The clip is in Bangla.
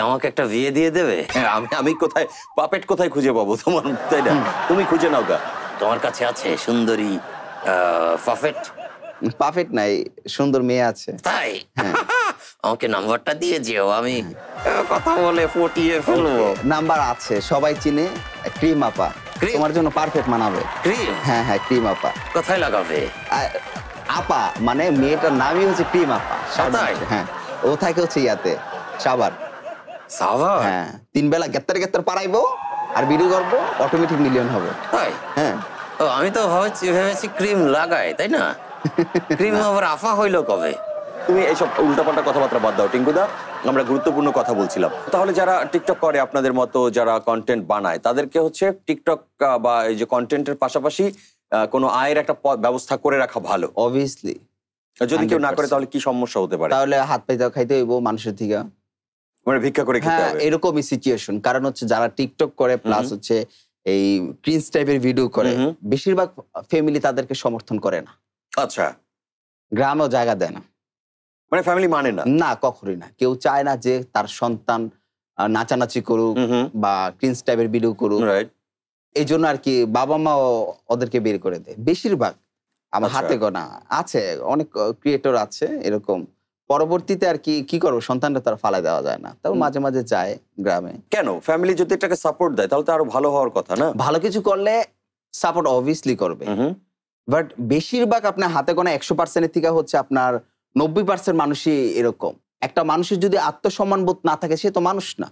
আমাকে একটা বিয়ে দিয়ে দেবে? আমি কোথায় পাপেট কোথায় খুঁজে পাবো তোমার, তাই না? তুমি খুঁজে নাও গা। তোমার কাছে আছে সুন্দরী পাফেট? পারফেক্ট নাই, সুন্দর মেয়ে আছে। তাই? হ্যাঁ। আমাকে নাম্বারটা দিয়ে যেও, আমি কথা বলে পটিয়ে ফেলবো। নাম্বার আছে, সবাই চিনে। ক্রিম আপা ক্রিম? তোমার জন্য পারফেক্ট মানাবে। ক্রিম? হ্যাঁ হ্যাঁ, ক্রিম আপা। কোথায় লাগাবে? আপা মানে মেয়েটার নামই হচ্ছে ক্রিম আপা। তাই? হ্যাঁ, ও থাকে হচ্ছে ইয়াতে, সাভার। সাভার? হ্যাঁ, 3 বেলা গেত্তার গেত্তার পারাইবো আর ভিডিও করবো, অটোমেটিক মিলিয়ন হবে। তাই? হ্যাঁ। ও, আমি তো ভেবেছি ক্রিম লাগাই, তাই না? ক্রিম আবার আফা হইলো কবে? তুমি এইসব উল্টাপাল্টা কথাবার্তা বাদ দাও টিঙ্কুদা, আমরা গুরুত্বপূর্ণ কথা বলছিলাম। তাহলে যারা টিকটক করে আপনাদের মতো, যারা কন্টেন্ট বানায়, তাদেরকে হচ্ছে টিকটক বা এই যে কন্টেন্টের পাশাপাশি কোনো আয়ের একটা ব্যবস্থা করে রাখা ভালো। অবভিয়াসলি। যদি কেউ না করে 100%। তাহলে কি সমস্যা হতে পারে? তাহলে হাত পাইতে খাইতে হইব মানুষের থেকে। মানে ভিক্ষা করে খেতে হ্যাঁ, হবে? এরকমই সিচুয়েশন। কারণ হচ্ছে যারা টিকটক করে প্লাস হচ্ছে এই ক্রিঞ্জ টাইপের ভিডিও করে, বেশিরভাগ ফ্যামিলি তাদেরকে সমর্থন করে না। আচ্ছা, গ্রামেও জায়গা দেয় না। মানে ফ্যামিলি মানে না? না, কখনোই না। কেউ চায় না যে তার সন্তান নাচানাচি করুক বা ক্রিঞ্জ টাইপের ভিডিও করুক। রাইট। এই জন্য আর কি বাবা মা ওদেরকে বের করে দেয় বেশিরভাগ। আমার হাতে গোনা আছে, অনেক ক্রিয়েটর আছে এরকম। পরবর্তীতে আর কি করবো, সন্তানটা তার ফালাই দেওয়া যায় না, তাও মাঝে মাঝে যায় গ্রামে। কেন? ফ্যামিলি যদি এটাকে সাপোর্ট দেয় তাহলে তো আরো ভালো হওয়ার কথা না? ভালো কিছু করলে সাপোর্ট অবভিয়াসলি করবে, বাট বেশিরভাগ আপনার হাতে গোনা 100%-এর থেকে হচ্ছে আপনার 90% মানুষই এরকম। একটা মানুষের যদি আত্মসম্মান বোধ না থাকে, সে তো মানুষ না।